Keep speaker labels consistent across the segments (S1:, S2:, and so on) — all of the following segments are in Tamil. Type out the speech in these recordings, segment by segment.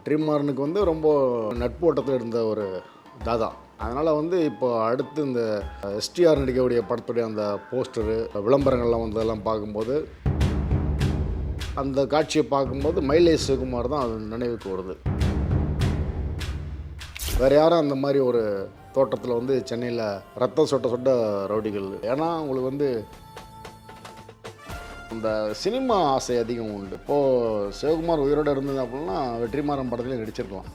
S1: வெற்றிமாறனுக்கு வந்து ரொம்ப நட்பு ஓட்டத்தில் இருந்த ஒரு தாதா. அதனால் வந்து இப்போ அடுத்து இந்த எஸ்டிஆர் நடிக்கக்கூடிய படத்துடைய அந்த போஸ்டரு விளம்பரங்கள்லாம் வந்ததெல்லாம் பார்க்கும்போது அந்த காட்சியை பார்க்கும்போது மயிலை சிவகுமார் தான் அது நினைவுக்கு வருது. வேறு யாரும் அந்த மாதிரி ஒரு தோட்டத்தில் வந்து சென்னையில் ரத்தம் சொட்ட சொட்ட ரவுடிகள். ஏன்னா உங்களுக்கு வந்து இந்த சினிமா ஆசை அதிகம் உண்டு. இப்போது சிவகுமார் உயிரோடு இருந்தது அப்படின்னா வெற்றிமாறன் படத்துலேயும் நடிச்சிருக்கலாம்.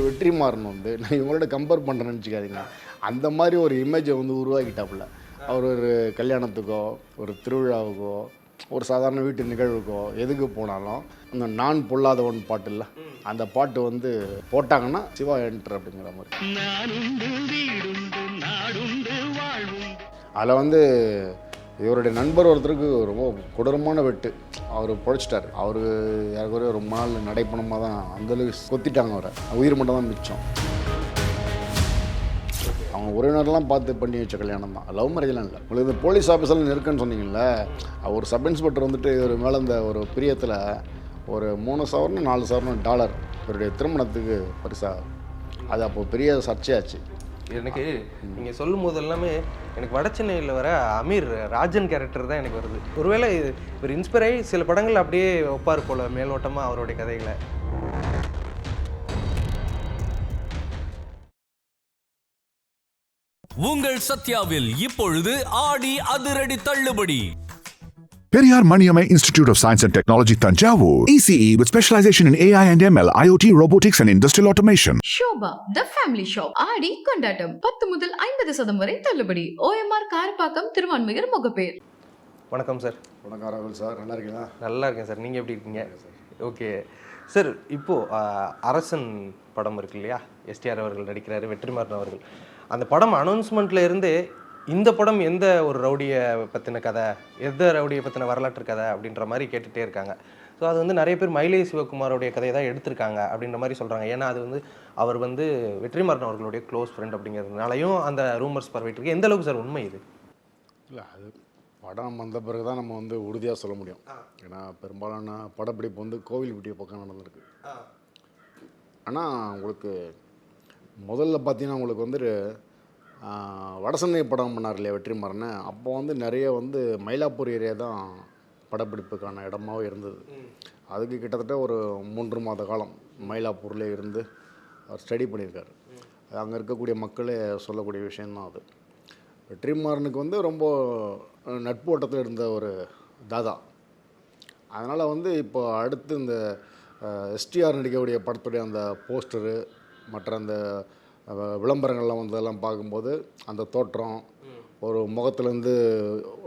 S1: வெற்றிமாறன் வந்து நான் இவங்களோட கம்பேர் பண்ணுறேன்னு நினச்சிக்காதீங்க. அந்த மாதிரி ஒரு இமேஜை வந்து உருவாக்கிட்டாப்புல. அவர் ஒரு கல்யாணத்துக்கோ ஒரு திருவிழாவுக்கோ ஒரு சாதாரண வீட்டு நிகழ்வுக்கோ எதுக்கு போனாலும் இந்த நான் பொல்லாதவன் பாட்டு இல்லை, அந்த பாட்டு வந்து போட்டாங்கன்னா சிவா என்டர் அப்படிங்கிற மாதிரி. அதில் வந்து இவருடைய நண்பர் ஒருத்தருக்கு ரொம்ப கொடூரமான வெட்டு. அவர் பொழைச்சிட்டார். அவர் யாருக்குறைய ரொம்ப நாள் நடைப்பணமாக தான் அந்தளவுக்கு கொத்திட்டாங்க. அவரை உயிர் மட்டும் தான் மிச்சம். அவங்க உறவினர்லாம் பார்த்து பண்ணி வச்ச கல்யாணம் தான், லவ் மேரேஜ்லாம் இல்லை. உங்களுக்கு இந்த போலீஸ் ஆஃபீஸர்லாம் நெருக்கன்னு சொன்னீங்கல்ல, ஒரு சப் இன்ஸ்பெக்டர் வந்துட்டு இவர் மேலே இந்த ஒரு பிரியத்தில் ஒரு 3 சவரன் 4 சவரன் டாலர் இவருடைய திருமணத்துக்கு பரிசாக, அது அப்போது பெரிய சர்ச்சையாச்சு.
S2: எனக்கு நீங்கள் சொல்லும் போது எல்லாமே எனக்கு வட சென்னையில் வர அமீர் ராஜன் கேரக்டர் தான் எனக்கு வருது. ஒருவேளை இவர் இன்ஸ்பயர் ஆகி சில படங்கள் அப்படியே ஒப்பார் போல் மேலோட்டமாக அவருடைய கதைகளை.
S3: உங்கள் சத்யாவில் இப்பொழுது ஆடி அதிரடி தள்ளுபடி.
S4: Periyar Maniamai Institute of Science and Technology, Tanjavur. ECE with specialization in AI and ML, IoT, robotics and industrial automation.
S5: Shobha, the family shop. ஆடி கொண்டாட்டம் 10 முதல் 50% வரை தள்ளுபடி. OMR காரப்பாக்கம், திருவான்மியூர், முகப்பேர்.
S2: வணக்கம் சார்.
S1: வணக்கம் ராகுல் சார், நல்லா இருக்கீங்களா?
S2: நல்லா இருக்கேன் சார், நீங்கள் எப்படி இருக்கீங்க? ஓகே சார், இப்போது அரசன் படம் இருக்கு இல்லையா, எஸ்டிஆர் அவர்கள் நடிக்கிறாரு, வெற்றிமாறன் அவர்கள். அந்த படம் அனௌன்ஸ்மெண்ட்டில் இருந்தே இந்த படம் எந்த ஒரு ரவுடியை பற்றின கதை, எந்த ரவுடியை பற்றின வரலாற்று கதை அப்படின்ற மாதிரி கேட்டுகிட்டே இருக்காங்க. ஸோ அது வந்து நிறைய பேர் மயிலை சிவகுமாரோடைய கதையை தான் எடுத்திருக்காங்க அப்படின்ற மாதிரி சொல்கிறாங்க. ஏன்னா அது வந்து அவர் வந்து வெற்றிமாறன் அவர்களுடைய க்ளோஸ் ஃப்ரெண்ட் அப்படிங்கிறதுனாலையும் அந்த ரூமர்ஸ் பரவிட்டு இருக்கு. எந்த அளவுக்கு சார் உண்மை இது?
S1: இல்லை, அது படம் வந்த பிறகு தான் நம்ம வந்து உறுதியாக சொல்ல முடியும். ஏன்னா பெரும்பாலான படப்பிடிப்பு வந்து கோவில்பட்டிய பக்கம் நடந்திருக்கு. ஆனால் உங்களுக்கு முதல்ல பார்த்தீங்கன்னா உங்களுக்கு வந்து வடசென்னை படம் பண்ணார் இல்லையா வெற்றிமாறன், அப்போ வந்து நிறைய வந்து மயிலாப்பூர் ஏரியா தான் படப்பிடிப்புக்கான இடமாவே இருந்தது. அதுக்கு கிட்டத்தட்ட ஒரு 3 மாத காலம் மயிலாப்பூரில் இருந்து அவர் ஸ்டடி பண்ணியிருக்காரு. அங்கே இருக்கக்கூடிய மக்களே சொல்லக்கூடிய விஷயந்தான் அது. வெற்றிமாறனுக்கு வந்து ரொம்ப நட்பு ஓட்டத்தில் இருந்த ஒரு தாதா. அதனால் வந்து இப்போ அடுத்து இந்த எஸ்டிஆர் நடிக்கக்கூடிய படத்துடைய அந்த போஸ்டரு மற்ற அந்த விளம்பரங்கள்லாம் வந்ததெல்லாம் பார்க்கும்போது அந்த தோற்றம், ஒரு முகத்துலேருந்து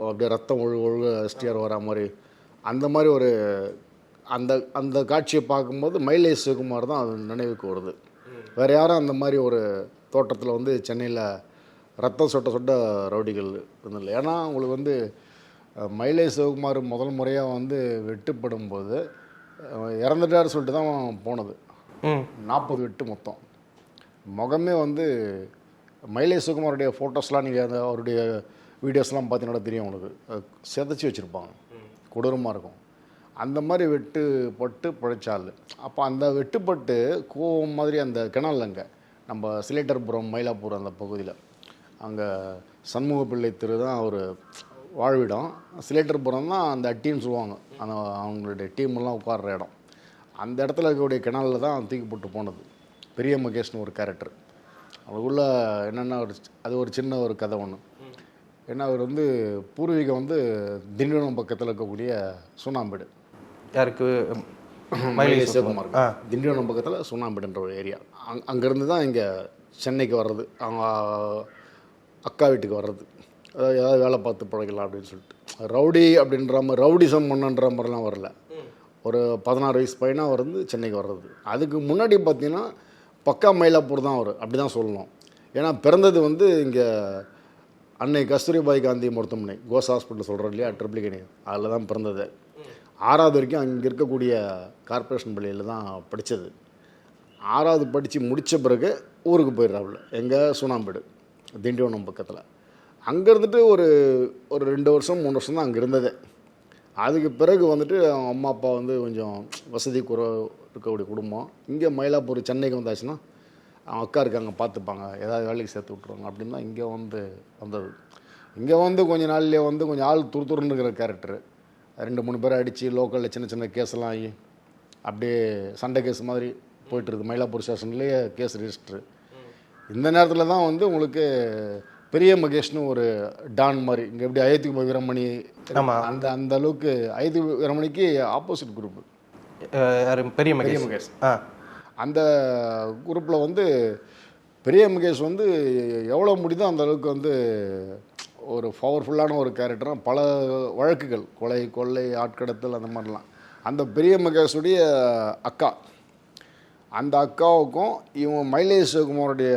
S1: அப்படியே ரத்தம் ஒழுக எஸ்டிஆர் வரா மாதிரி, அந்த மாதிரி ஒரு அந்த அந்த காட்சியை பார்க்கும்போது மயிலை சிவகுமார் தான் அது நினைவுக்கு வருது. வேறு யாரும் அந்த மாதிரி ஒரு தோட்டத்தில் வந்து சென்னையில் ரத்தம் சொட்ட சொட்ட ரவுடிகள் இருந்தில்லை. ஏன்னா உங்களுக்கு வந்து மயிலை சிவகுமார் முதல் முறையாக வந்து வெட்டுப்படும் போது இறந்துட்டார் சொல்லிட்டு தான் போனது. 40 வெட்டு மொத்தம். முகமே வந்து மயிலை சிவகுமாருடைய ஃபோட்டோஸ்லாம் நீங்கள் அந்த அவருடைய வீடியோஸ்லாம் பார்த்தீங்கன்னா தெரியும் உங்களுக்கு, செதைச்சி வச்சுருப்பாங்க, கொடூரமாக இருக்கும். அந்த மாதிரி வெட்டுப்பட்டு பிழைச்சாள். அப்போ அந்த வெட்டுப்பட்டு கோவம் மாதிரி அந்த கிணல்ங்க நம்ம சிலேட்டர்புரம் மயிலாப்பூர் அந்த பகுதியில், அங்கே சண்முக பிள்ளை தெரு தான் அவர் வாழ்விடம். சிலேட்டர்புரம் தான் அந்த அட்டின்னு சொல்லுவாங்க, அந்த அவங்களுடைய டீமெல்லாம் உட்கார்ற இடம். அந்த இடத்துல இருக்கக்கூடிய கிணலில் தான் தூக்கி போட்டு போனது பெரிய மகேஷ்னு ஒரு கேரக்டர். அவருக்குள்ள என்னென்னா அது ஒரு சின்ன ஒரு கதை ஒன்று. ஏன்னா அவர் வந்து பூர்வீகம் வந்து திண்டிவனம் பக்கத்தில் இருக்கக்கூடிய சூனாம்பேடு.
S2: யாருக்கு?
S1: மயிலை சிவகுமார். திண்டிவனம் பக்கத்தில் சூனாம்பேடுன்ற ஒரு ஏரியா. அங்கேருந்து தான் இங்கே சென்னைக்கு வர்றது, அவங்க அக்கா வீட்டுக்கு வர்றது, அதாவது ஏதாவது வேலை பார்த்து பழகலாம் அப்படின்னு சொல்லிட்டு. ரவுடி அப்படின்ற மாதிரி ரவுடிசம் பண்ணுன்ற மாதிரிலாம் வரல. ஒரு 16 வயசு பையனாக வந்து சென்னைக்கு வர்றது. அதுக்கு முன்னாடி பார்த்தீங்கன்னா பக்கா மயிலாப்பூர் தான் அவர், அப்படி தான் சொல்லணும். ஏன்னா பிறந்தது வந்து இங்கே அன்னை கஸ்தூரிபாய் காந்தி மருத்துவமனை, கோஸ் ஹாஸ்பிட்டல் சொல்கிறோம் இல்லையா, ட்ரிப்ளிகேனி, அதில் தான் பிறந்தது. 6வது வரைக்கும் அங்கே இருக்கக்கூடிய கார்ப்பரேஷன் பள்ளியில் தான் படித்தது. 6வது படித்து முடித்த பிறகு ஊருக்கு போயிடுறாப்புல, எங்கள் சூனாம்பேடு திண்டிவனம் பக்கத்தில். அங்கே இருந்துட்டு ஒரு 2 வருஷம் 3 வருஷம் தான் அங்கே இருந்தது. அதுக்கு பிறகு வந்துட்டு அவங்க அம்மா அப்பா வந்து கொஞ்சம் வசதி இருக்கக்கூடிய குடும்பம். இங்கே மயிலாப்பூர் சென்னைக்கு வந்தாச்சுன்னா அவங்க அக்கா இருக்காங்க பார்த்துப்பாங்க, ஏதாவது வேலைக்கு சேர்த்து விட்ருவாங்க அப்படின்னு தான் இங்கே வந்தது. இங்கே வந்து கொஞ்ச நாள்லேயே வந்து கொஞ்சம் ஆள் துருத்துருன்னு இருக்கிற கேரக்டரு. 2-3 பேரை அடித்து லோக்கலில் சின்ன சின்ன கேஸ்லாம் ஆகி அப்படியே சண்டை கேஸ் மாதிரி போயிட்டுருக்கு. மயிலாப்பூர் ஸ்டேஷன்லேயே கேஸ் ரிஜிஸ்டரு. இந்த நேரத்தில் தான் வந்து உங்களுக்கு பெரிய மகேஷ்னு ஒரு டான் மாதிரி இங்கே எப்படி அயோத்தி வீரமணி அந்த அளவுக்கு அயோத்தி வீரமணிக்கு ஆப்போசிட் குரூப்பு
S2: பெரிய மகேஷ்.
S1: அந்த குரூப்பில் வந்து பெரிய மகேஷ் வந்து எவ்வளோ முடியுதோ அந்த அளவுக்கு வந்து ஒரு பவர்ஃபுல்லான ஒரு கேரக்டராக பல வழக்குகள் கொலை கொள்ளை ஆட்கடத்தல் அந்த மாதிரிலாம். அந்த பெரிய மகேஷுடைய அக்கா, அந்த அக்காவுக்கும் இவங்க மைலேஷ் சிவகுமாருடைய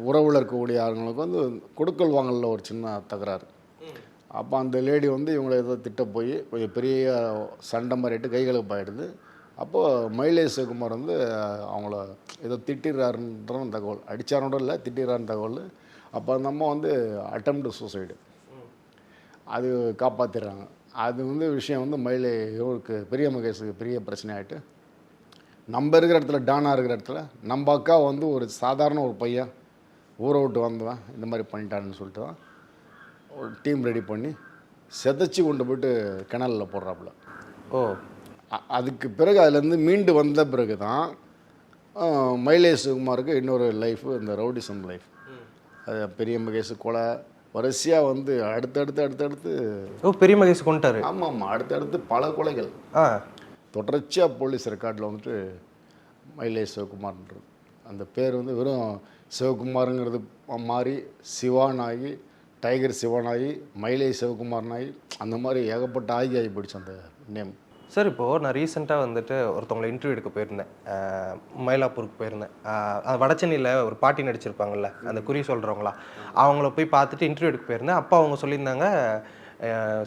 S1: உறவில் இருக்கக்கூடிய ஆளுங்களுக்கு வந்து கொடுக்கல் வாங்கலில் ஒரு சின்ன தகராறு. அப்போ அந்த லேடி வந்து இவங்களை ஏதோ திட்ட போய் கொஞ்சம் பெரிய சண்டை மாறிட்டு கைகலப்பாயிடுது. அப்போது மைலேஷ் சிவகுமார் வந்து அவங்கள ஏதோ திட்டிடுறாருன்ற தகவல், அடித்தாரோட இல்லை திட்டிடுறாருன்னு தகவல். அப்போ அந்த அம்மா வந்து அட்டெம்ப்ட் சூசைடு, அது காப்பாற்றிடுறாங்க. அது வந்து விஷயம் வந்து இவருக்கு பெரிய மகேஷுக்கு பெரிய பிரச்சனை ஆகிட்டு, நம்ம இருக்கிற இடத்துல டானாக இருக்கிற இடத்துல நம்ம அக்கா வந்து ஒரு சாதாரண ஒரு பையன் ஊரை விட்டு வந்தவன் இந்த மாதிரி பண்ணிட்டான்னு சொல்லிட்டு தான் ஒரு டீம் ரெடி பண்ணி செதைச்சி கொண்டு போய்ட்டு கிணலில் போடுறாப்புல. அதுக்கு பிறகு அதுலேருந்து மீண்டு வந்த பிறகு தான் மைலேஷ் சிவகுமாருக்கு இன்னொரு லைஃபு, இந்த ரவுடிசம் லைஃப். அது பெரிய மகேஷ் கொலை வரிசையாக வந்து அடுத்தடுத்து
S2: பெரிய மகேஷ் கொண்டுட்டாரு.
S1: ஆமாம், அடுத்தடுத்து பல கொலைகள் தொடர்ச்சியாக போலீஸ் ரெக்கார்டில் வந்துட்டு மைலேஷ் சிவகுமார்ன்றது அந்த பேர் வந்து வெறும் சிவகுமாருங்கிறது மாறி சிவானாகி, டைகர் சிவானாகி, மைலேஷ் சிவகுமார்னாகி, அந்த மாதிரி ஏகப்பட்ட ஆகி போயிடுச்சு அந்த நேம்.
S2: சார், இப்போது நான் ரீசெண்டாக வந்துட்டு ஒருத்தவங்களை இன்டர்வியூ எடுக்க போயிருந்தேன், மயிலாப்பூருக்கு போயிருந்தேன். வடச்சென்னையில் ஒரு பாட்டி நடிச்சிருப்பாங்கள்ல, அந்த குறி சொல்கிறவங்களா, அவங்கள போய் பார்த்துட்டு இன்டர்வியூ எடுக்க போயிருந்தேன். அப்போ அவங்க சொல்லியிருந்தாங்க,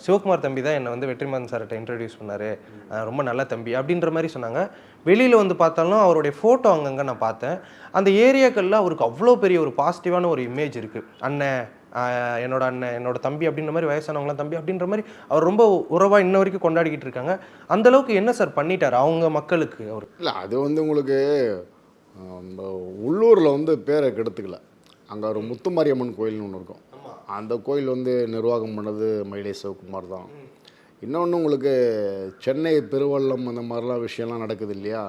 S2: சிவகுமார் தம்பி தான் என்னை வந்து வெற்றிமாறன் சார்கிட்ட இன்ட்ரடியூஸ் பண்ணார், ரொம்ப நல்ல தம்பி அப்படின்ற மாதிரி சொன்னாங்க. வெளியில் வந்து பார்த்தாலும் அவருடைய ஃபோட்டோ அங்கங்கே நான் பார்த்தேன். அந்த ஏரியாக்களில் அவருக்கு அவ்வளோ பெரிய ஒரு பாசிட்டிவான ஒரு இமேஜ் இருக்குது. அண்ணன், என்னோட அண்ணன், என்னோட தம்பி அப்படின்ற மாதிரி, வயசானவங்களாம் தம்பி அப்படின்ற மாதிரி அவர் ரொம்ப உறவாக இன்ன வரைக்கும் கொண்டாடிக்கிட்டு இருக்காங்க. அந்தளவுக்கு என்ன சார் பண்ணிட்டார் அவங்க மக்களுக்கு அவர்?
S1: இல்லை, அது வந்து உங்களுக்கு உள்ளூரில் வந்து பேரை கெடுத்துக்கல. அங்கே ஒரு முத்துமாரியம்மன் கோயில்னு ஒன்று இருக்கும். அந்த கோயில் வந்து நிர்வாகம் பண்ணது மைலேஷ் சிவகுமார் தான். இன்னொன்று உங்களுக்கு சென்னை பெருவள்ளம் அந்த மாதிரிலாம் விஷயம்லாம் நடக்குது இல்லையா,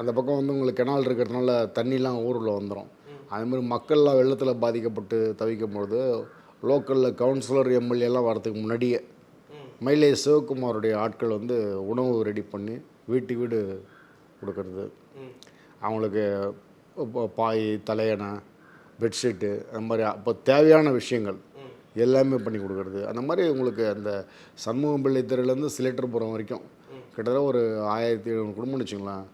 S1: அந்த பக்கம் வந்து உங்களுக்கு கெனால் இருக்கிறதுனால தண்ணிலாம் ஊரில் வந்துடும். அதுமாதிரி மக்கள்லாம் வெள்ளத்தில் பாதிக்கப்பட்டு தவிக்கும்பொழுது லோக்கலில் கவுன்சிலர் எம்எல்ஏலாம் வரதுக்கு முன்னாடியே மைலேஷ் சிவகுமாருடைய ஆட்கள் வந்து உணவு ரெடி பண்ணி வீட்டுக்கு வீடு கொடுக்கறது, அவங்களுக்கு பாய், தலையணை, பெட்ஷீட்டு, அந்த மாதிரி அப்போ தேவையான விஷயங்கள் எல்லாமே பண்ணி கொடுக்குறது. அந்த மாதிரி உங்களுக்கு அந்த சண்முகம்பிள்ளை தெருலேருந்து சிலேட்டர்புரம் வரைக்கும் கிட்டத்தட்ட ஒரு 1700 குடும்பம்னு வச்சுங்களேன்.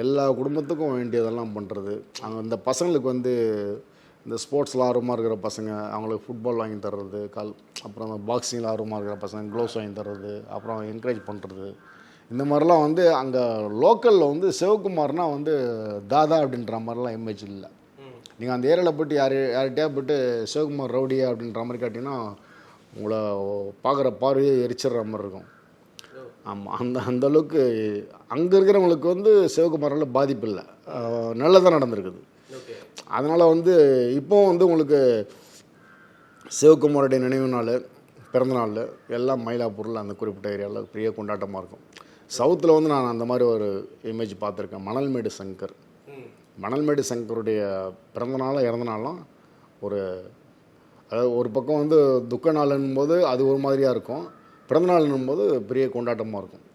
S1: எல்லா குடும்பத்துக்கும் வேண்டியதெல்லாம் பண்ணுறது. அந்த பசங்களுக்கு வந்து இந்த ஸ்போர்ட்ஸில் ஆர்வமாக இருக்கிற பசங்க அவங்களுக்கு ஃபுட்பால் வாங்கி தர்றது, அப்புறம் அந்த பாக்ஸிங்கில் ஆர்வமாக இருக்கிற பசங்க க்ளவுஸ் வாங்கி தர்றது, அப்புறம் என்கரேஜ் பண்ணுறது. இந்த மாதிரிலாம் வந்து அங்கே லோக்கலில் வந்து சிவகுமார்னால் வந்து தாதா அப்படின்ற மாதிரிலாம் இமேஜ் இல்லை. நீங்கள் அந்த ஏரியாவில் போய்ட்டு யார்கிட்டயா போய்ட்டு சிவகுமார் ரவுடியா அப்படின்ற மாதிரி காட்டிங்கன்னா உங்களை பார்க்குற பார்வையே எரிச்சிடுற மாதிரி இருக்கும். ஆமாம், அந்த அளவுக்கு அங்கே இருக்கிறவங்களுக்கு வந்து சிவகுமாரால் பாதிப்பு இல்லை, நல்லதாக நடந்திருக்குது. அதனால் வந்து இப்போவும் வந்து உங்களுக்கு சிவகுமாருடைய நினைவு நாள், பிறந்தநாள் எல்லாம் மயிலாப்பூரில் அந்த குறிப்பிட்ட ஏரியாவில் பெரிய கொண்டாட்டமாக இருக்கும். சவுத்தில் வந்து நான் அந்த மாதிரி ஒரு இமேஜ் பார்த்துருக்கேன். மணல்மேடு சங்கருடைய பிறந்தநாளும் இறந்தநாளும் அதாவது ஒரு பக்கம் வந்து துக்க நாளுன்னும் போது அது ஒரு மாதிரியாக இருக்கும், பிறந்தநாள்னும் போது பெரிய கொண்டாட்டமாக இருக்கும்.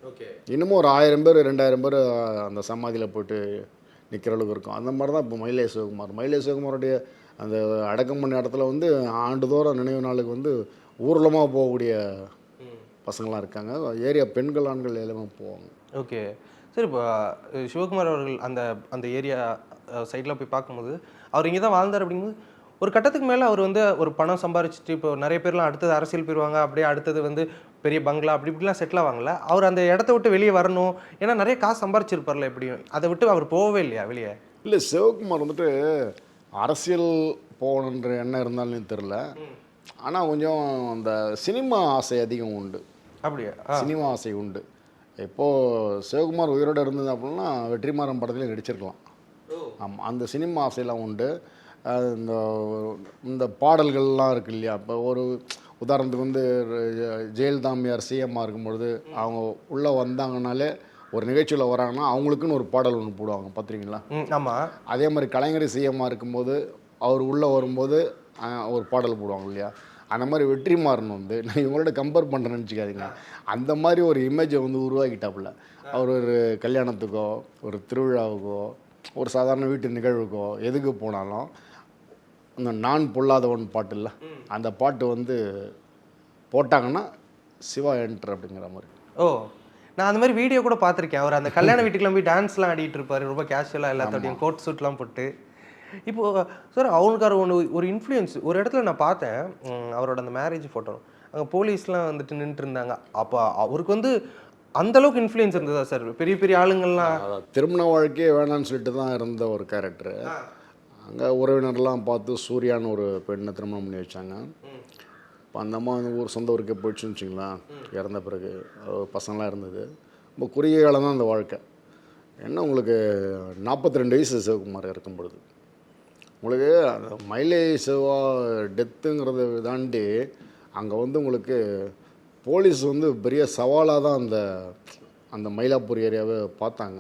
S1: இன்னமும் ஒரு 1000 பேர் 2000 பேர் அந்த சமாதியில் போய்ட்டு நிற்கிற அளவுக்கு இருக்கும். அந்த மாதிரி தான் இப்போ மைலேஷ் சிவகுமாருடைய அந்த அடக்கம் பண்ண இடத்துல வந்து ஆண்டுதோறும் நினைவு நாளுக்கு வந்து ஊர்வலமாக போகக்கூடிய பசங்களாம் இருக்காங்க. ஏரியா பெண்கள் ஆண்கள் எல்லாமே போவாங்க.
S2: ஓகே சார், இப்போ சிவகுமார் அவர்கள் அந்த ஏரியா சைடில் போய் பார்க்கும்போது அவர் இங்கே தான் வாழ்ந்தார். அப்படிங்கும்போது ஒரு கட்டத்துக்கு மேலே அவர் வந்து ஒரு பணம் சம்பாரிச்சிட்டு இப்போ நிறைய பேர்லாம் அடுத்தது அரசியல் போயிடுவாங்க, அப்படியே அடுத்தது வந்து பெரிய பங்களா அப்படி இப்படிலாம் செட்டில் ஆவாங்கல்ல. அவர் அந்த இடத்த விட்டு வெளியே வரணும், ஏன்னா நிறைய காசு சம்பாரிச்சிருப்பார்ல, எப்படியும் அதை விட்டு அவர் போகவே இல்லையா வெளியே?
S1: இல்லை, சிவகுமார் வந்துட்டு அரசியல் போகணுன்ற எண்ணம் இருந்தாலும் தெரில, ஆனால் கொஞ்சம் அந்த சினிமா ஆசை அதிகம் உண்டு.
S2: அப்படியா?
S1: சினிமா ஆசை உண்டு. இப்போது சிவகுமார் உயிரோடு இருந்தது அப்படின்னா வெற்றிமாறன் படத்துலேயும் நடிச்சிருக்கலாம். ஆமாம், அந்த சினிமா ஆசையெல்லாம் உண்டு. இந்த இந்த பாடல்கள்லாம் இருக்கு இல்லையா, இப்போ ஒரு உதாரணத்துக்கு வந்து ஜெயலலிதாமியார் சிஎம்மாக இருக்கும்பொழுது அவங்க உள்ளே வந்தாங்கனாலே ஒரு நிகழ்ச்சியில் வராங்கன்னா அவங்களுக்குன்னு ஒரு பாடல் ஒன்று போடுவாங்க, பார்த்துருக்கீங்களா?
S2: ஆமாம்.
S1: அதே மாதிரி கலைஞர் சிஎம்மாக இருக்கும்போது அவர் உள்ளே வரும்போது ஒரு பாடல் போடுவாங்க இல்லையா, அந்த மாதிரி வெற்றிமாறன் வந்து நான் இவங்களோட கம்பேர் பண்ணுறேன்னு நினச்சிக்காதீங்க, அந்த மாதிரி ஒரு இமேஜை வந்து உருவாக்கிட்டாப்புல. அவர் ஒரு கல்யாணத்துக்கோ ஒரு திருவிழாவுக்கோ ஒரு சாதாரண வீட்டு நிகழ்வுக்கோ எதுக்கு போனாலும் இந்த நான் பொல்லாதவன் பாட்டு இல்லை, அந்த பாட்டு வந்து போட்டாங்கன்னா சிவா என்ட்ரு அப்படிங்கிற மாதிரி.
S2: ஓ, நான் அந்த மாதிரி வீடியோ கூட பார்த்துருக்கேன். அவர் அந்த கல்யாண வீட்டுக்குலாம் போய் டான்ஸ்லாம் ஆடிட்டு இருப்பார், ரொம்ப கேஷுவலாக எல்லாத்தோடையும் கோட் சூட்லாம் போட்டு. இப்போது சார் அவனுக்கார ஒரு இன்ஃப்ளூயன்ஸ் ஒரு இடத்துல நான் பார்த்தேன், அவரோட அந்த மேரேஜ் ஃபோட்டோ, அங்கே போலீஸ்லாம் வந்துட்டு நின்றுட்டு இருந்தாங்க. அப்போ அவருக்கு வந்து அந்தளவுக்கு இன்ஃப்ளூயன்ஸ் இருந்ததா சார்? பெரிய பெரிய ஆளுங்கள்லாம்
S1: திருமண வாழ்க்கையே வேணான்னு சொல்லிட்டு தான் இருந்த ஒரு கேரக்டரு. அங்கே உறவினர்லாம் பார்த்து சூர்யான்னு ஒரு பெண்ணை திருமணம் பண்ணி வச்சாங்க. இப்போ அந்த அம்மா வந்து ஊர் சொந்த ஊருக்கே போயிடுச்சுன்னு வச்சிங்களேன், இறந்த பிறகு பசங்களாம் இருந்தது. ரொம்ப குறுகிய காலம் தான் அந்த வாழ்க்கை. என்ன உங்களுக்கு 42 வயசு சிவகுமார் இறக்கும் பொழுது உங்களுக்கு அந்த மயிலை சிவா டெத்துங்கிறத தாண்டி அங்கே வந்து உங்களுக்கு போலீஸ் வந்து பெரிய சவாலாக தான் அந்த அந்த மயிலாப்பூர் ஏரியாவை பார்த்தாங்க.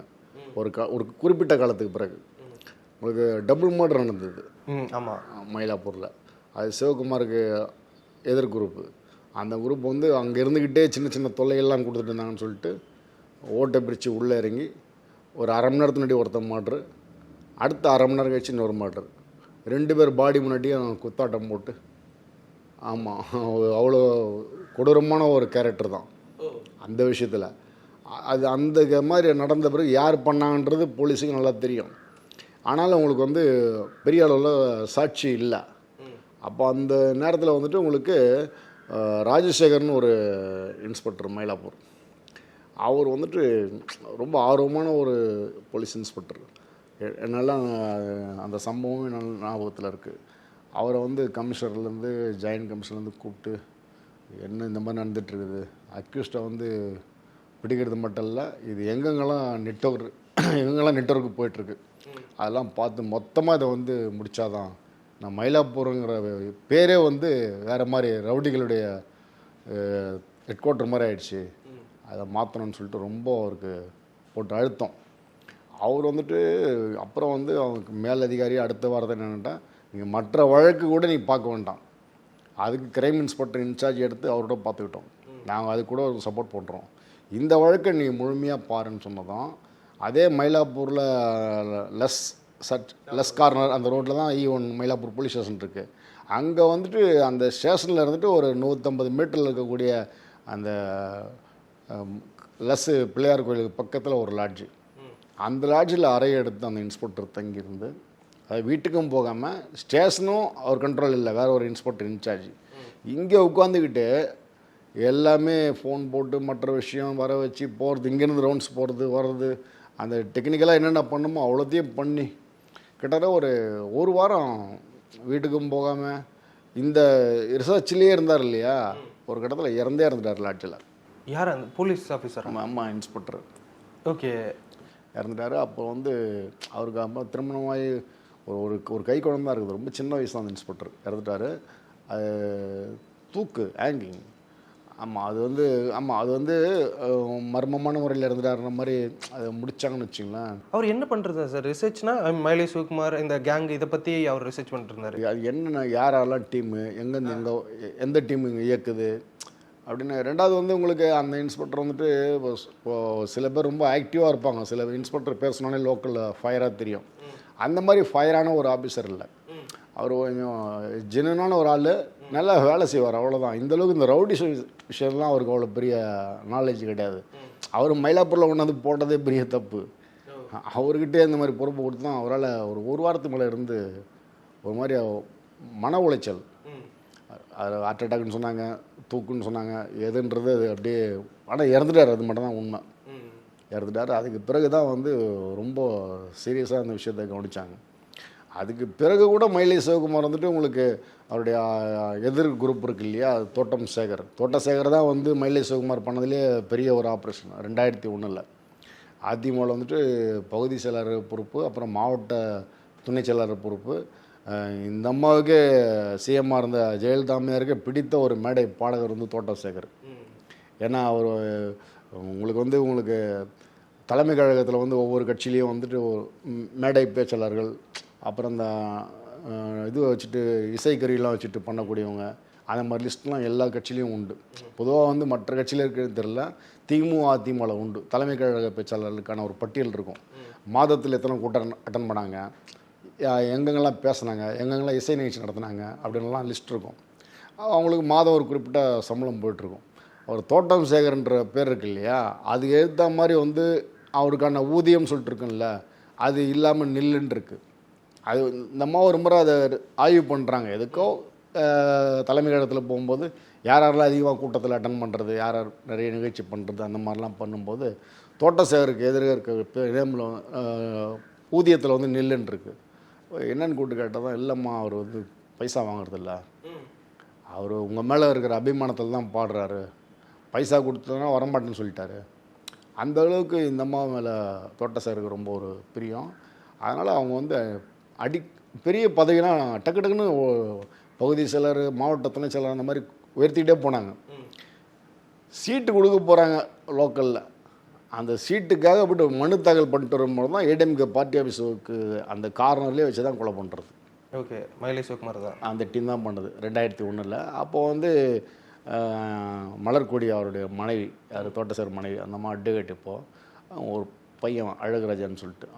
S1: ஒரு குறிப்பிட்ட காலத்துக்கு பிறகு உங்களுக்கு டபுள் மர்டர் நடந்தது.
S2: ஆமாம்,
S1: மயிலாப்பூரில். அது சிவகுமாருக்கு எதிர் குரூப்பு. அந்த குரூப் வந்து அங்கே இருந்துக்கிட்டே சின்ன சின்ன தொல்லைகள்லாம் கொடுத்துட்டு இருந்தாங்கன்னு சொல்லிட்டு ஓட்டை பிரித்து உள்ளே இறங்கி ஒரு அரை மணி நேரத்துக்கு முன்னாடி ஒருத்தன் மாட்ரு, அடுத்த அரை மணி நேரம் கழிச்சு இன்னொரு மாட்ரு, 2 பேர் பாடி முன்னாடியும் குத்தாட்டம் போட்டு. ஆமாம், அவ்வளோ கொடூரமான ஒரு கேரக்டர் தான் அந்த விஷயத்தில். அது அந்த மாதிரி நடந்த பிறகு யார் பண்ணாங்கன்றது போலீஸுக்கு நல்லா தெரியும். ஆனாலும் உங்களுக்கு வந்து பெரிய அளவில் சாட்சி இல்லை. அப்போ அந்த நேரத்தில் வந்துட்டு உங்களுக்கு ராஜசேகர்னு ஒரு இன்ஸ்பெக்டர் மயிலாப்பூர், அவர் வந்துட்டு ரொம்ப ஆர்வமான ஒரு போலீஸ் இன்ஸ்பெக்டர். என்னெல்லாம் அந்த சம்பவம் நல்ல ஞாபகத்தில் இருக்குது. அவரை வந்து கமிஷனர்லேருந்து ஜாயின்ட் கமிஷனர்லேருந்து கூப்பிட்டு என்ன இந்த மாதிரி நடந்துகிட்ருக்குது, அக்யூஸ்டை வந்து பிடிக்கிறது மட்டும் இல்லை, இது எங்கெங்கெல்லாம் நெட்வொர்க்கு போயிட்டுருக்கு அதெல்லாம் பார்த்து மொத்தமாக இதை வந்து முடித்தாதான் நான் மயிலாப்பூருங்கிற பேரே வந்து வேறு மாதிரி ரவுடிகளுடைய ஹெட் குவார்ட்டர் மாதிரி ஆயிடுச்சு, அதை மாற்றணும்னு சொல்லிட்டு ரொம்ப அவருக்கு போட்டு அழுத்தம். அவர் வந்துட்டு அப்புறம் வந்து அவனுக்கு மேலதிகாரி அடுத்த வாரத்தை என்னென்னா, நீங்கள் மற்ற வழக்கு கூட நீ பார்க்க வேண்டாம், அதுக்கு கிரைம் இன்ஸ்பெக்டர் இன்சார்ஜ் எடுத்து அவரோட பார்த்துக்கிட்டோம், நாங்கள் அது கூட சப்போர்ட் பண்ணுறோம், இந்த வழக்கை நீ முழுமையாக பாருன்னு சொன்னதான். அதே மயிலாப்பூரில் லெஸ் கார்னர் அந்த ரோட்டில் தான் E1 மயிலாப்பூர் போலீஸ் ஸ்டேஷன் இருக்குது. அங்கே வந்துட்டு அந்த ஸ்டேஷனில் இருந்துட்டு ஒரு 150 மீட்டரில் இருக்கக்கூடிய அந்த லெஸ்ஸு பிள்ளையார் கோயிலுக்கு பக்கத்தில் ஒரு லாட்ஜு, அந்த லாட்ஜில் அறையை எடுத்து அந்த இன்ஸ்பெக்டர் தங்கியிருந்து, அது வீட்டுக்கும் போகாமல் ஸ்டேஷனும் அவர் கண்ட்ரோல் இல்லை, வேறு ஒரு இன்ஸ்பெக்டர் இன்சார்ஜ் இங்கே உட்காந்துக்கிட்டு எல்லாமே ஃபோன் போட்டு மற்ற விஷயம் வர வச்சு போகிறது, இங்கேருந்து ரவுண்ட்ஸ் போகிறது வர்றது, அந்த டெக்னிக்கலாக என்னென்ன பண்ணுமோ அவ்வளோத்தையும் பண்ணி கிட்டத்தட்ட ஒரு வாரம் வீட்டுக்கும் போகாமல் இந்த ரிசர்ச்லேயே இருந்தார் இல்லையா. ஒரு கட்டத்தில் இறந்துட்டார் லாட்ஜில்.
S2: யார் அந்த போலீஸ் ஆஃபீஸர்?
S1: அம்மா இன்ஸ்பெக்டர்.
S2: ஓகே,
S1: இறந்துட்டார். அப்போ வந்து அவருக்கு அம்மா திருமணமாகி ஒரு கை குழந்தை தான் இருக்குது, ரொம்ப சின்ன வயசு தான் அந்த இன்ஸ்பெக்டர் இறந்துட்டார். அது தூக்கு ஹேங்கிங். ஆமாம், அது வந்து மர்மமான முறையில் இறந்துட்டாருன்ற மாதிரி அதை முடிச்சாங்கன்னு வச்சுங்களேன்.
S2: அவர் என்ன பண்ணுறது சார் ரிசர்ச்னா? மயிலை சிவகுமார் இந்த கேங் இதை பற்றி அவர் ரிசர்ச் பண்ணிட்டு இருந்தார்.
S1: அது என்னென்ன யாரெல்லாம் டீமு எங்கேருந்து எந்த டீம் இங்கே இயக்குது அப்படின்னு. ரெண்டாவது வந்து உங்களுக்கு அந்த இன்ஸ்பெக்டர் வந்துட்டு சில பேர் ரொம்ப ஆக்டிவாக இருப்பாங்க, சில இன்ஸ்பெக்டர் பேர் சொன்னாலே லோக்கல் ஃபயராக தெரியும். அந்த மாதிரி ஃபயரான ஒரு ஆஃபீஸர் இல்லை அவர், கொஞ்சம் ஜெனுவனான ஒரு ஆள், நல்லா வேலை செய்வார், அவ்வளோதான். இந்தளவுக்கு இந்த ரவுடி விஷயம்லாம் அவருக்கு அவ்வளோ பெரிய நாலேஜ் கிடையாது. அவர் மயிலாப்பூரில் கொண்டாந்து போட்டதே பெரிய தப்பு. அவர்கிட்டே இந்த மாதிரி பொறுப்பு கொடுத்து தான் அவரால் ஒரு வாரத்துக்கு மேலே இருந்து ஒரு மாதிரி மன உளைச்சல், அது ஹார்ட் அட்டாக்னு சொன்னாங்க, தூக்குன்னு சொன்னாங்க, எதுன்றது அது அப்படியே. ஆனால் இறந்துட்டார், அது மட்டும் தான் உண்மை, இறந்துட்டார். அதுக்கு பிறகு தான் வந்து ரொம்ப சீரியஸாக அந்த விஷயத்தை கவனித்தாங்க. அதுக்கு பிறகு கூட மயிலை சிவகுமார் வந்துட்டு உங்களுக்கு அவருடைய எதிர் குரூப் இருக்கு இல்லையா, தோட்டம் சேகர் தான் வந்து மயிலை சிவகுமார் பண்ணதுலேயே பெரிய ஒரு ஆப்ரேஷன் 2001. அதிமுகவில் வந்துட்டு பகுதி செயலாளர் பொறுப்பு, அப்புறம் மாவட்ட துணை செயலாளர் பொறுப்பு. இந்த அம்மாவுக்கு சிஎம்மாக இருந்த ஜெயலலிதா அம்மையாருக்கு பிடித்த ஒரு மேடை பாடகர் வந்து தோட்டம் சேகர். ஏன்னா அவர் உங்களுக்கு தலைமை கழகத்தில் வந்து ஒவ்வொரு கட்சியிலையும் வந்துட்டு மேடை பேச்சாளர்கள், அப்புறம் இந்த இது வச்சுட்டு இசைக்கருவிலாம் வச்சுட்டு பண்ணக்கூடியவங்க, அந்த மாதிரி லிஸ்ட்லாம் எல்லா கட்சியிலையும் உண்டு. பொதுவாக வந்து மற்ற கட்சியில் இருக்கிறது தெரியல, திமுக அதிமுகவில் உண்டு. தலைமை கழக பேச்சாளர்களுக்கான ஒரு பட்டியல் இருக்கும். மாதத்தில் எத்தனை கூட்டம் அட்டன் பண்ணாங்க, எங்கெங்கெல்லாம் பேசுனாங்க, எங்கெங்கெல்லாம் இசை நிகழ்ச்சி நடத்தினாங்க அப்படின்லாம் லிஸ்ட் இருக்கும். அவங்களுக்கு மாதம் ஒரு குறிப்பிட்ட சம்பளம் போயிட்டுருக்கும். அவர் தோட்டம் சேகர்ன்ற பேர் இருக்கு இல்லையா, அதுக்கு ஏற்ற மாதிரி வந்து அவருக்கான ஊதியம் சொல்லிட்டு இருக்குல்ல, அது இல்லாமல் நில்லுன்னு இருக்குது. அது இந்த அம்மா ஒரு முறை அதை ஆய்வு பண்ணுறாங்க. எதுக்கோ தலைமை கழகத்தில் போகும்போது யாரெல்லாம் அதிகமாக கூட்டத்தில் அட்டன் பண்ணுறது, யார் நிறைய நிகழ்ச்சி பண்ணுறது, அந்த மாதிரிலாம் பண்ணும்போது தோட்ட சேகருக்கு எதிராக இருக்க நேமில் ஊதியத்தில் வந்து நில்லுன்னு இருக்குது. என்னென்னு கூப்பிட்டு கேட்டால் தான், இல்லைம்மா அவர் வந்து பைசா வாங்குறதில்ல, அவர் உங்கள் மேலே இருக்கிற அபிமானத்தில் தான் பாடுறாரு, பைசா கொடுத்தோன்னா வரமாட்டேன்னு சொல்லிட்டாரு. அந்த அளவுக்கு இந்த அம்மா மேலே தோட்ட சேகருக்கு ரொம்ப ஒரு பிரியம். அதனால் அவங்க வந்து பெரிய பதவியெலாம் டக்கு டக்குன்னு பகுதி செயலர், மாவட்ட துணை செயலர் அந்த மாதிரி உயர்த்திக்கிட்டே போனாங்க. சீட்டு கொடுக்க போகிறாங்க லோக்கலில், அந்த சீட்டுக்காக போய்ட்டு மனு தாக்கல் பண்ணிட்டு வரும்போது தான் ஏடிஎம்கே பார்ட்டி ஆஃபீஸுக்கு அந்த கார்னர்லேயே வச்சு தான் கொலை பண்ணுறது.
S2: ஓகே, மயிலை சிவகுமார் தான் அந்த
S1: டீம் தான் பண்ணுது 2001. அப்போது வந்து மலர்கொடி அவருடைய மனைவி, யார் தோட்டசேகர் மனைவி, அந்த மாதிரி அட்வொகேட். இப்போது ஒரு பையன் அழகுராஜான்னு சொல்லிட்டு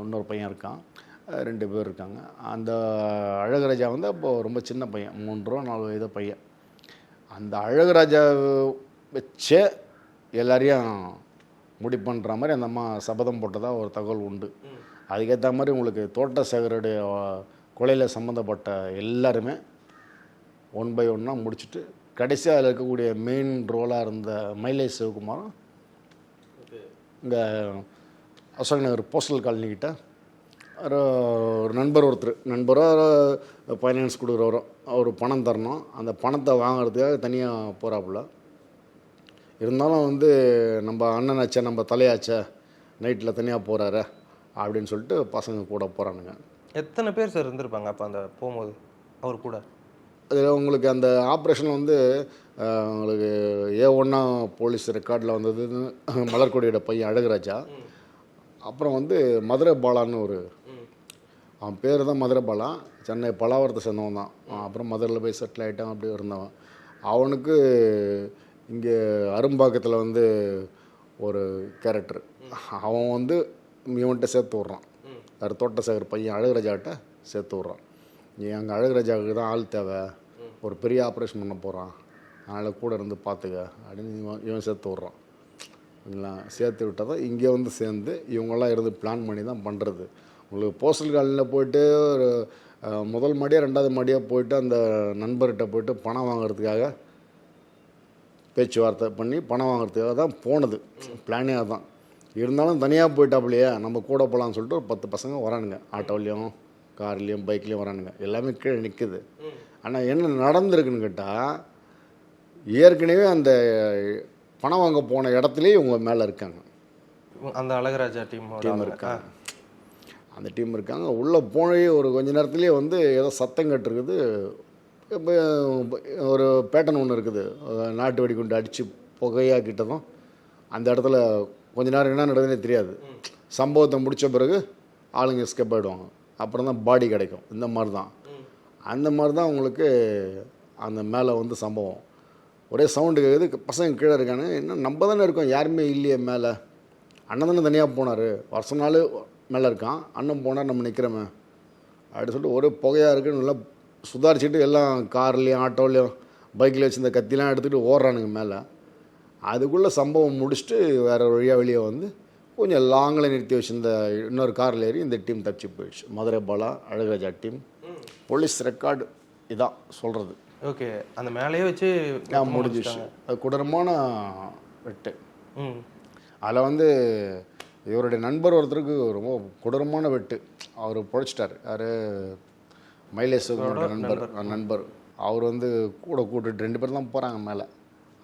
S1: இன்னொரு பையன் இருக்கான், 2 பேர் இருக்காங்க. அந்த அழகுராஜா வந்து அப்போது ரொம்ப சின்ன பையன், 3-4 வயது பையன். அந்த அழகுராஜா வச்சே எல்லாரையும் முடி பண்ணுற மாதிரி அந்த அம்மா சபதம் போட்டதாக ஒரு தகவல் உண்டு. அதுக்கேற்ற மாதிரி உங்களுக்கு தோட்ட சேகருடைய கொலையில் சம்மந்தப்பட்ட எல்லாருமே 1 by 1 முடிச்சுட்டு கடைசியாக அதில் இருக்கக்கூடிய மெயின் ரோலாக இருந்த மயிலை சிவகுமாரும் இங்கே அசோக் நகர் போஸ்டல் காலனிக்கிட்ட ஒரு நண்பராக ஃபைனான்ஸ் கொடுக்குறவரோ அவர் பணம் தரணும். அந்த பணத்தை வாங்கிறதுக்காக தனியாக போகிறாப்புல. இருந்தாலும் வந்து நம்ம அண்ணனாச்சே, நம்ம தலையாச்சே, நைட்டில் தனியாக போகிறாரு அப்படின்னு சொல்லிட்டு பசங்க கூட போகிறானுங்க.
S2: எத்தனை பேர் சார் இருந்திருப்பாங்க அப்போ அந்த போகும்போது அவர் கூட?
S1: அதில் உங்களுக்கு அந்த ஆப்ரேஷன் வந்து உங்களுக்கு A1 போலீஸ் ரெக்கார்டில் வந்தது மலர்கொடியோட பையன் அழகுராஜா. அப்புறம் வந்து மதுரை பாலான்னு அவன் பேர் தான் மதுரை பாலா, சென்னை பலாவரத்தை சேர்ந்தவன் தான். அப்புறம் மதுரையில் போய் செட்டில் ஆகிட்டான், அப்படி இருந்தவன். அவனுக்கு இங்கே அரும்பாக்கத்தில் வந்து ஒரு கேரக்டர், அவன் வந்து இவன்கிட்ட சேர்த்து விட்றான். யார் தோட்ட சேகர் பையன் அழகுராஜாட்ட சேர்த்து விட்றான். எங்கள் அழகுராஜாவுக்கு தான் ஆள் தேவை, ஒரு பெரிய ஆப்ரேஷன் பண்ண போகிறான், அதனால் கூட இருந்து பார்த்துக்க அப்படின்னு இவன் சேர்த்து விட்றான். இல்லைங்களா, சேர்த்து விட்டால் தான் இங்கே வந்து சேர்ந்து இவங்கெல்லாம் இருந்து பிளான் பண்ணி தான் பண்ணுறது. உங்களுக்கு போஸ்டல் காலனியில் போய்ட்டு ஒரு முதல் மாடியாக 2வது மாடியாக போய்ட்டு அந்த நண்பர்கிட்ட போய்ட்டு பணம் வாங்கிறதுக்காக பேச்சுவார்த்தை பண்ணி பணம் வாங்குறதுக்காக தான் போனது. பிளானே அதுதான். இருந்தாலும் தனியாக போயிட்டாப்புலையே, நம்ம கூட போகலான்னு சொல்லிட்டு ஒரு 10 பசங்க வரானுங்க. ஆட்டோலேயும் கார்லேயும் பைக்லேயும் வரானுங்க. எல்லாமே கீழே நிற்குது. ஆனால் என்ன நடந்திருக்குன்னு கேட்டால், ஏற்கனவே அந்த பணம் வாங்க போன இடத்துலேயே இவங்க மேலே இருக்காங்க.
S2: அந்த அழகுராஜா டீம்
S1: இருக்காங்க. அந்த டீம் இருக்காங்க. உள்ளே போய் ஒரு கொஞ்ச நேரத்துலேயே வந்து ஏதோ சத்தம் கட்டுருக்குது. இப்போ ஒரு பேட்டன் ஒன்று இருக்குது, நாட்டு வெடிகுண்டு அடித்து புகையாக்கிட்டதும் அந்த இடத்துல கொஞ்ச நேரம் என்ன நடக்குதுன்னே தெரியாது. சம்பவத்தை முடித்த பிறகு ஆளுங்க எஸ்கேப் ஆகிடுவாங்க. அப்புறம் தான் பாடி கிடைக்கும். இந்த மாதிரி தான், அந்த மாதிரி தான் உங்களுக்கு அந்த மேலே வந்து சம்பவம். ஒரே சவுண்டு கேட்குது, பசங்க கீழே இருக்காங்க. இன்னும் நம்ம தானே இருக்கோம், யாருமே இல்லையே மேலே. அண்ணன் தானே தனியாக போனார், வருஷம் நாள் மேலே இருக்கான், அண்ணன் போனால் நம்ம நிற்கிறோமே அப்படின்னு சொல்லிட்டு ஒரே புகையாக இருக்குது. நல்லா சுதாரிச்சுட்டு எல்லாம் கார்லேயும் ஆட்டோலேயும் பைக்கில் வச்சு இந்த கத்திலாம் எடுத்துகிட்டு ஓடுறானுங்க மேலே. அதுக்குள்ளே சம்பவம் முடிச்சுட்டு வேறு ஒரு வழியாக வெளியே வந்து கொஞ்சம் லாங்கில் நிறுத்தி வச்சுருந்த இன்னொரு காரில் ஏறி இந்த டீம் தப்பிச்சு போயிடுச்சு. Madurai Bala Azhaguraja team. Police record இதான் சொல்கிறது.
S2: ஓகே, அந்த மேலேயே வச்சு
S1: முடிஞ்சிச்சு. அது கொடூரமான வெட்டு. அதில் வந்து இவருடைய நண்பர் ஒருத்தருக்கு ரொம்ப கொடூரமான வெட்டு, அவர் பொழைச்சிட்டார். யார்? மைலேஷ் நண்பர். அவர் வந்து கூட கூட்டிட்டு 2 பேர் தான் போகிறாங்க மேலே.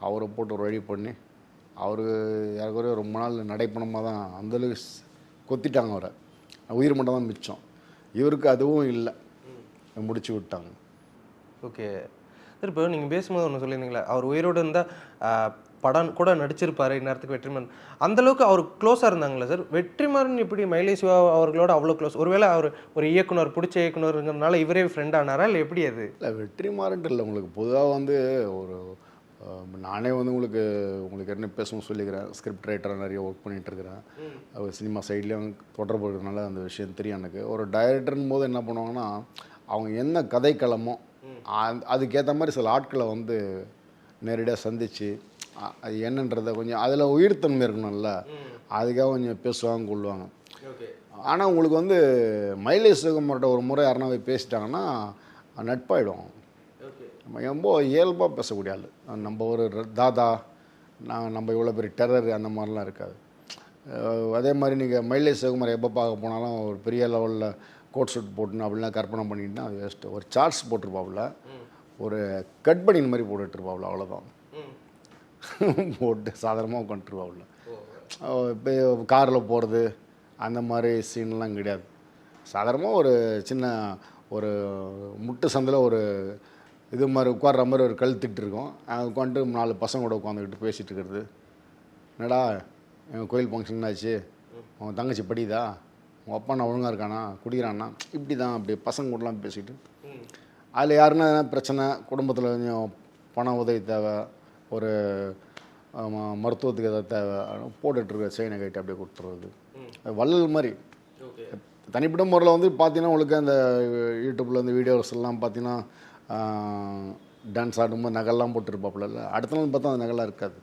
S1: அவரை போட்டு ஒரு வழி பண்ணி அவர் யாருக்குறைய ரொம்ப நாள் நடைப்பணமாக தான் அந்தளவுக்கு கொத்திட்டாங்க அவரை. உயிர் மட்டும் தான் மிச்சம். இவருக்கு அதுவும் இல்லை, முடிச்சு விட்டாங்க.
S2: ஓகே சார், இப்போ நீங்கள் பேசும்போது ஒன்று சொல்லியிருந்தீங்களே, அவர் உயிரோடு இருந்தால் படம் கூட நடிச்சிருப்பாரு இந்நேரத்துக்கு வெற்றிமாறன். அந்தளவுக்கு அவர் க்ளோஸாக இருந்தாங்களா சார்? வெற்றிமாறன் எப்படி மயிலேஷ் சிவா அவர்களோட அவ்வளோ க்ளோஸ்? ஒருவேளை அவர் ஒரு இயக்குனர், பிடிச்ச இயக்குனருங்கிறதுனால இவரே ஃப்ரெண்ட் ஆனாரா இல்லை எப்படி அது?
S1: இல்லை, வெற்றிமாறன்ட்டு இல்லை. உங்களுக்கு பொதுவாக வந்து ஒரு நானே வந்து உங்களுக்கு என்ன பேசவும் சொல்லிக்கிறேன். ஸ்கிரிப்ட் ரைட்டராக நிறைய ஒர்க் பண்ணிகிட்ருக்கிறேன். சினிமா சைட்லேயும் தொடர்பு இருக்கிறதுனால அந்த விஷயம் தெரியும் எனக்கு. ஒரு டைரக்டர்னும் போது என்ன பண்ணுவாங்கன்னா, அவங்க என்ன கதைக்களமோ அதுக்கேற்ற மாதிரி சில ஆட்களை வந்து நேரடியாக சந்தித்து அது என்னன்றதை கொஞ்சம் அதில் உயிர்த்தன்மை இருக்கணும்ல, அதுக்காக கொஞ்சம் பேசுவாங்க கொள்வாங்க. ஆனால் உங்களுக்கு வந்து மைலேஷ் சிவகுமார்கிட்ட ஒரு முறை யாருன்னா போய் பேசிட்டாங்கன்னா நட்பாயிடும். ரொம்ப இயல்பாக பேசக்கூடிய ஆள். நம்ம ஒரு தாதா, நம்ம இவ்வளோ பெரிய டெரர் அந்த மாதிரிலாம் இருக்காது. அதே மாதிரி நீங்கள் மைலேஷ் சிவகுமார் எப்போ பார்க்க போனாலும் ஒரு பெரிய லெவலில் கோட் சூட் போட்டுன்னு அப்படிலாம் கற்பனை பண்ணிட்டுனா அது வேஸ்ட்டு. ஒரு சார்ட்ஸ் போட்டிருப்பாப்புல, ஒரு கட் பண்ணின மாதிரி போட்டுட்ருப்பாப்புல, அவ்வளோதான். போட்டு சாதாரணமாக உட்காந்துருப்பாப்புல. இப்போ காரில் போகிறது அந்த மாதிரி சீன்லாம் கிடையாது. சாதாரணமாக ஒரு சின்ன ஒரு முட்டு சந்தில் ஒரு இது மாதிரி உட்கார்ற மாதிரி ஒரு கழுத்துட்டு இருக்கோம். உட்காந்துட்டு 4 பசங்க கூட உட்காந்துக்கிட்டு பேசிகிட்டு இருக்கிறது. என்னடா எங்கள் கோயில் ஃபங்க்ஷன் ஆச்சு, உன் தங்கச்சி படிதா, உங்கள் அப்பா நான் ஒழுங்காக இருக்கானா, குடிக்கிறானா, இப்படி தான் அப்படி பசங்க கூடலாம் பேசிக்கிட்டு அதில் யாருன்னா பிரச்சனை, குடும்பத்தில் கொஞ்சம் பண உதவி தேவை, ஒரு மருத்துவத்துக்கு எதாவது தேவை, போட்டுட்ருக்க செயினை கட்டி அப்படியே கொடுத்துருவது. வள்ளல் மாதிரி. தனிப்பட்ட முறையில் வந்து பார்த்தீங்கன்னா உங்களுக்கு அந்த யூடியூப்பில் வந்து வீடியோஸ் எல்லாம் பார்த்தீங்கன்னா டான்ஸ் ஆடும்போது நகைலாம் போட்டுருப்பாப்புல, அடுத்த நாள் பார்த்தா அந்த நகைலாம் இருக்காது.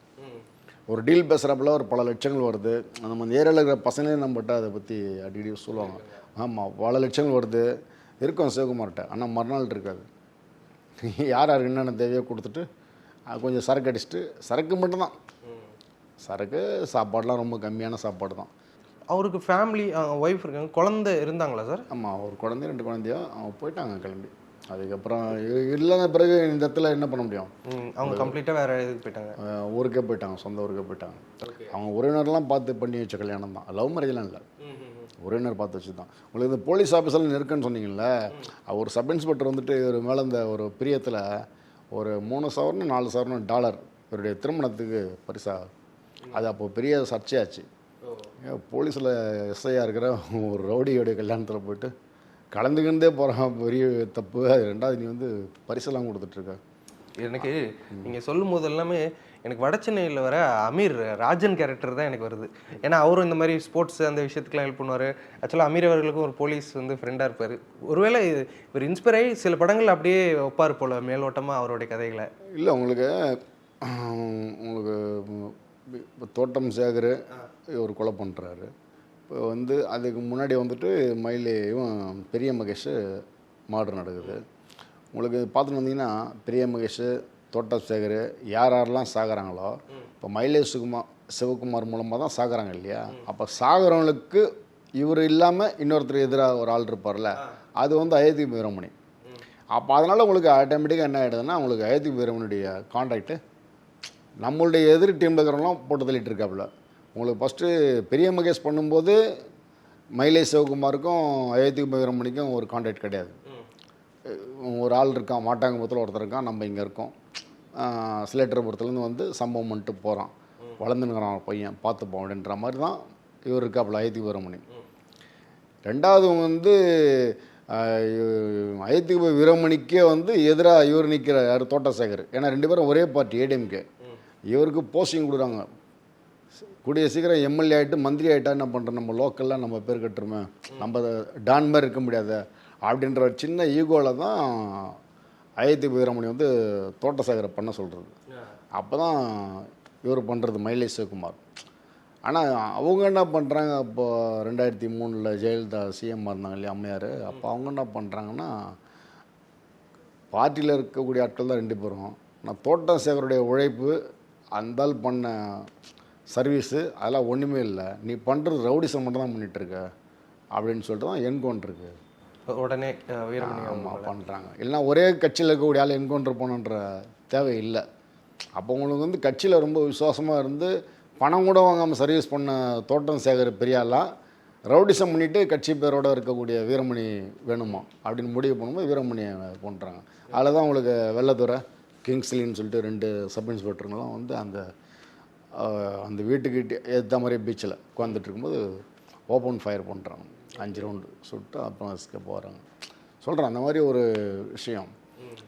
S1: ஒரு டீல் பேசுகிறப்பல ஒரு பல லட்சங்கள் வருது. நம்ம ஏரியாவில் இருக்கிற பசங்களே நம்மகிட்ட அதை பற்றி அடிக்கடி சொல்லுவாங்க. ஆமாம், பல லட்சங்கள் வருது இருக்கும் சிவகுமார்கிட்ட, ஆனால் மறுநாள் இருக்காது. யார் யாருக்கு என்னென்ன தேவையோ கொடுத்துட்டு கொஞ்சம் சரக்கு அடிச்சுட்டு, சரக்கு மட்டும்தான், சரக்கு சாப்பாடெலாம் ரொம்ப கம்மியான சாப்பாடு தான்.
S2: அவருக்கு ஃபேமிலி, ஒய்ஃப் இருக்காங்க, குழந்தை இருந்தாங்களா சார்?
S1: ஆமாம், ஒரு குழந்தைய 2 குழந்தையோ அவங்க போயிட்டாங்க கிளம்பி. அதுக்கப்புறம் இல்லைன்னா பிறகு இந்த இடத்துல என்ன பண்ண முடியும்?
S2: அவங்க கம்ப்ளீட்டாக வேறு இதுக்கு போயிட்டாங்க,
S1: ஊருக்கே போயிட்டாங்க, சொந்த ஊருக்கே போயிட்டாங்க. அவங்க உறவினர்லாம் பார்த்து பண்ணி வச்ச கல்யாணம் தான், லவ் மேரேஜ்லாம் இல்லை, உறவினர் பார்த்து வச்சு தான். உங்களுக்கு இந்த போலீஸ் ஆஃபீஸில் நெருக்கன்னு சொன்னீங்கல்ல, ஒரு சப் இன்ஸ்பெக்டர் வந்துட்டு ஒரு மேலே இந்த ஒரு பிரியத்தில் ஒரு 3 சவரன் 4 சவரன் டாலர் இவருடைய திருமணத்துக்கு பரிசாக, அது அப்போது பெரிய சர்ச்சையாச்சு. போலீஸில் எஸ்ஐயாக இருக்கிற ஒரு ரவுடியோடைய கல்யாணத்தில் போயிட்டு கலந்துக்கிட்டே போகிறான், பெரிய தப்பு. அது 2வது நீ வந்து பரிசெல்லாம் கொடுத்துட்ருக்க.
S2: எனக்கு நீங்கள் சொல்லும் போது எல்லாமே எனக்கு வடச்சென்னையில் வர அமீர் ராஜன் கேரக்டர் தான் எனக்கு வருது. ஏன்னா அவரும் இந்த மாதிரி ஸ்போர்ட்ஸ் அந்த விஷயத்துக்குலாம் ஹெல்ப் பண்ணுவார். ஆக்சுவலாக அமீர் அவர்களுக்கும் ஒரு போலீஸ் வந்து ஃப்ரெண்டாக இருப்பார். ஒருவேளை இவர் இன்ஸ்பயர் ஆகி சில படங்கள் அப்படியே ஒப்பார் போல் மேலோட்டமாக அவருடைய கதைகளை.
S1: இல்லை, உங்களுக்கு இப்போ தோட்டம் சேகர் ஒரு கொலை பண்ணுறாரு. இப்போ வந்து அதுக்கு முன்னாடி வந்துட்டு மயிலேயும் பெரிய மகேஷ் மார்டர் நடக்குது. உங்களுக்கு பார்த்துட்டு வந்தீங்கன்னா பெரிய மகேஷ், தோட்டம் சேகர் யாரெல்லாம் சாகிறாங்களோ இப்போ மைலேஷ் சிவகுமார் மூலமாக தான் சாகிறாங்க இல்லையா? அப்போ சாகிறவங்களுக்கு இவர் இல்லாமல் இன்னொருத்தர் எதிராக ஒரு ஆள் இருப்பார்ல, அது வந்து அயோத்தி வீரமணி. அப்போ அதனால் உங்களுக்கு ஆட்டோமேட்டிக்காக என்ன ஆகிடுதுன்னா, உங்களுக்கு அயோத்தி வீரமணியுடைய கான்ட்ராக்டு நம்மளுடைய எதிர் டீமில் இருக்கிறவங்களாம் போட்டு தள்ளிட்டு இருக்காப்புல. உங்களுக்கு ஃபஸ்ட்டு பெரிய மகேஷ் பண்ணும்போது மைலேஷ் சிவகுமாருக்கும் அயோத்தி வீரமணிக்கும் ஒரு கான்ட்ராக்ட் கிடையாது. ஒரு ஆள் இருக்கான், மாட்டாங்கபுரத்தில் ஒருத்தர் இருக்கான், நம்ம இங்கே இருக்கோம், சிலேட்டர்புரத்துலேருந்து வந்து சம்பவம் பண்ணிட்டு போகிறான், வளர்ந்துனுங்கிறான் பையன், பார்த்துப்போம் அப்படின்ற மாதிரி தான் இவர் இருக்காப்புல அயோத்தி வீரமணி. 2வது வந்து அயோத்தி வீரமணிக்கே வந்து எதிராக இவர் நிற்கிற யார், தோட்டசேகர். ஏன்னா 2 பேரும் ஒரே பார்ட்டி, ஏடிஎம்கே. இவருக்கு போஸ்டிங் கொடுக்குறாங்க, கூடிய சீக்கிரம் எம்எல்ஏ ஆகிட்டு மந்திரி ஆகிட்டா என்ன பண்ணுறோம், நம்ம லோக்கலில் நம்ம பேர் கட்டுருமே, நம்ம டான் மாதிரி இருக்க முடியாது அப்படின்ற ஒரு சின்ன ஈகோவில் தான் அயோத்தி வீரமணி வந்து தோட்டசேகரை பண்ண சொல்கிறது. அப்போ தான் இவர் பண்ணுறது மைலேஷ் சிவகுமார். ஆனால் அவங்க என்ன பண்ணுறாங்க, அப்போது 2003 ஜெயலலிதா சிஎம்மாக இருந்தாங்க இல்லையா, அம்மையார். அப்போ அவங்க என்ன பண்ணுறாங்கன்னா, பார்ட்டியில் இருக்கக்கூடிய ஆட்கள் தான் 2 பேரும். நான் தோட்டசேகருடைய உழைப்பு, அந்தால் பண்ண சர்வீஸு அதெல்லாம் ஒன்றுமே இல்லை, நீ பண்ணுறது ரவுடிசம் மட்டும் தான் பண்ணிகிட்ருக்க அப்படின்னு சொல்லிட்டு தான் என்கவுண்டர் இருக்குது.
S2: உடனே வீரமணி
S1: ஆமாம் பண்ணுறாங்க. இல்லைனா ஒரே கட்சியில் இருக்கக்கூடிய ஆள் என்கவுண்டர் போகணுன்ற தேவை இல்லை. அப்போ உங்களுக்கு வந்து கட்சியில் ரொம்ப விசுவாசமாக இருந்து பணம் கூட வாங்காமல் சர்வீஸ் பண்ண தோட்டம் சேகர் பெரியாளா ரவுடிசம் பண்ணிவிட்டு கட்சி பேரோடு இருக்கக்கூடிய வீரமணி வேணுமா அப்படின்னு முடிவு பண்ணும்போது வீரமணியை பண்ணுறாங்க. அதில் தான் உங்களுக்கு வெள்ளத்துறை கிங்ஸ்லின்னு சொல்லிட்டு 2 சப் இன்ஸ்பெக்டருங்களும் வந்து அந்த வீட்டுக்கு ஏற்ற மாதிரி பீச்சில் உட்காந்துட்டு இருக்கும்போது ஓப்பன் ஃபயர் பண்ணுறாங்க. 5 ரவுண்டு சுட்டு அப்புறம் எஸ்கேப் போகிறாங்க. சொல்கிறேன் அந்த மாதிரி ஒரு விஷயம்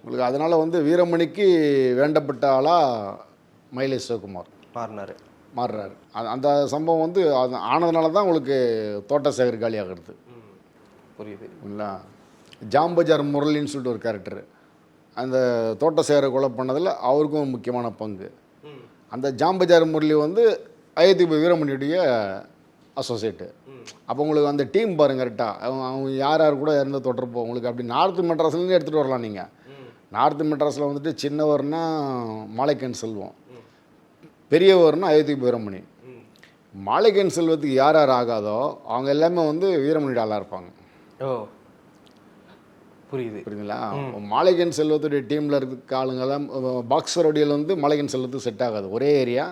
S1: உங்களுக்கு. அதனால் வந்து வீரமணிக்கு வேண்டப்பட்ட ஆளாக மயிலை சிவகுமார் மாறுறாரு. அந்த சம்பவம் வந்து அது ஆனதுனால தான் உங்களுக்கு தோட்ட சேகர் காலி ஆகிறது.
S2: புரியுது
S1: இல்லைங்களா? ஜாம்பஜார் முரளின்னு சொல்லிட்டு ஒரு கேரக்டர் அந்த தோட்ட சேகரை கொலை பண்ணதில் அவருக்கும் முக்கியமான பங்கு. அந்த ஜாம்பஜார் முரளி வந்து அயோத்திபு வீரமணியுடைய அசோசியேட்டு. அப்போ உங்களுக்கு அந்த டீம் பாருங்க கரெக்டாக அவங்க யார் யார் கூட இருந்து தொடர்போ உங்களுக்கு அப்படி நார்த்து மெட்ராஸ்லேருந்து எடுத்துகிட்டு வரலாம். நீங்கள் நார்த்து மெட்ராஸில் வந்துட்டு சின்னவர்னா மாலைக்கன் செல்வம், பெரியவர்னா அயோத்திபு வீரமணி. மாலைக்கன் செல்வத்துக்கு யார் யார் ஆகாதோ அவங்க எல்லாமே வந்து வீரமணியோட ஆளாக இருப்பாங்க. புரியுதுங்களா? மாலைக்கன் செல்வத்துடைய டீமில் இருக்க ஆளுங்கெல்லாம் பாக்ஸர் ஒடியில் வந்து மாலைக்கன் செல்வத்துக்கு செட் ஆகாது. ஒரே ஏரியா,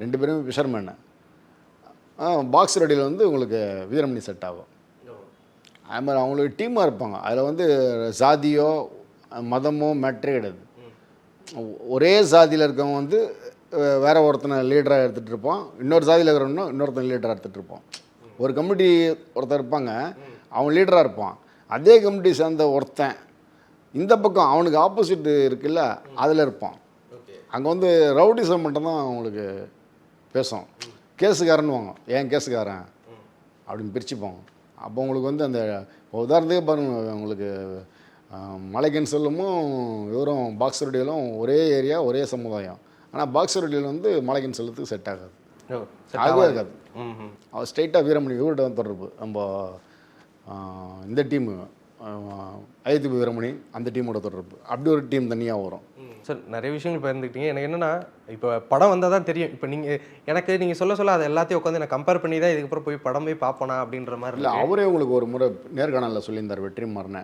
S1: 2 பேருமே ஃபிஷர்மேனு. பாக்ஸர் ஒடியில் வந்து உங்களுக்கு வீரமணி செட் ஆகும். அது மாதிரி அவங்களுக்கு டீமாக இருப்பாங்க. அதில் வந்து சாதியோ மதமோ மேட்ரே கிடையாது. ஒரே சாதியில் இருக்கவங்க வந்து வேற ஒருத்தனை லீடராக எடுத்துகிட்டு இருப்பான், இன்னொரு சாதியில் இருக்கிறவனும் இன்னொருத்தனை லீடராக எடுத்துகிட்டு இருப்பான். ஒரு கமிட்டி ஒருத்தர் இருப்பாங்க, அவன் லீடராக இருப்பான். அதே கமிட்டி சேர்ந்த ஒருத்தன் இந்த பக்கம் அவனுக்கு ஆப்போசிட் இருக்குல்ல அதில் இருப்பான். அங்கே வந்து ரவுடிசம் மட்டும்தான் அவங்களுக்கு பேசும். கேஸுக்காரன்னு வாங்க, ஏன் கேஸுக்காரன் அப்படின்னு பிரிச்சுப்பாங்க. அப்போ உங்களுக்கு வந்து அந்த உதாரணத்துக்கு பாருங்கள், உங்களுக்கு மலைக்கன் செல்வமும் இவரும் பாக்ஸர் ஒடியிலும் ஒரே ஏரியா ஒரே சமுதாயம். ஆனால் பாக்ஸர் ஒடியில் வந்து மலைக்கன் செல்வத்துக்கு செட் ஆகாது, ஆகவே ஆகாது. அவர் ஸ்ட்ரெயிட்டாக வீரமணி இவர்கிட்ட தான் தொடர்பு. நம்ம இந்த டீமு அயோத்திபு வீரமணி அந்த டீமோட தொடர்பு, அப்படி ஒரு டீம் தனியாக வரும்.
S2: சார் நிறைய விஷயங்கள் பகிர்ந்துக்கிட்டீங்க. எனக்கு என்னென்னா இப்போ படம் வந்தால் தான் தெரியும். இப்போ நீங்கள் சொல்ல அதை எல்லாத்தையும் உட்காந்து நான் கம்பேர் பண்ணி தான் இதுக்கப்புறம் போய் படம் போய் பார்ப்போனா அப்படின்ற மாதிரி
S1: இல்லை. அவரே உங்களுக்கு ஒரு முறை நேர்காணலில் சொல்லியிருந்தார் வெற்றிமாறனை.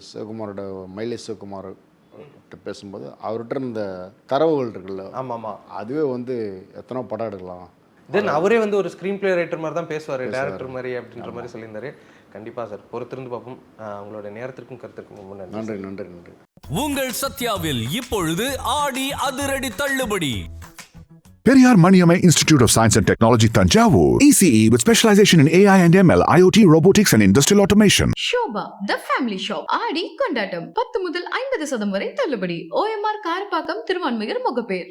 S1: சிவகுமாரோட மயிலை சிவகுமார் பேசும்போது அவர்கிட்ட இருந்த தரவுகள் இருக்குல்ல,
S2: ஆமாம்,
S1: அதுவே வந்து எத்தனோ படம் எடுக்கலாம்.
S2: தென் அவரே வந்து ஒரு ஸ்க்ரீன் பிளே ரைட்டர் மாதிரி தான் பேசுவார், டேரக்டர் மாதிரி அப்படின்ற மாதிரி சொல்லியிருந்தாரு. கண்டிப்பாக சார் பொறுத்திருந்து பார்ப்போம். உங்களோட நேரத்திற்கும் கருத்திற்கும் ரொம்ப நன்றி.
S1: நன்றி.
S3: உங்கள் சத்யாவில் இப்பொழுது ஆடி அதிரடி தள்ளுபடி.
S4: Periyar Maniamai Institute of Science and Technology, Tanjavur. ECE with specialization in AI and ML, IoT, robotics and industrial automation.
S5: Shobha the family shop Aadi கொண்டாட்டம் 10 முதல் 50% வரை தள்ளுபடி. OMR காரப்பாக்கம் திருவான்மியூர் முகப்பேர்.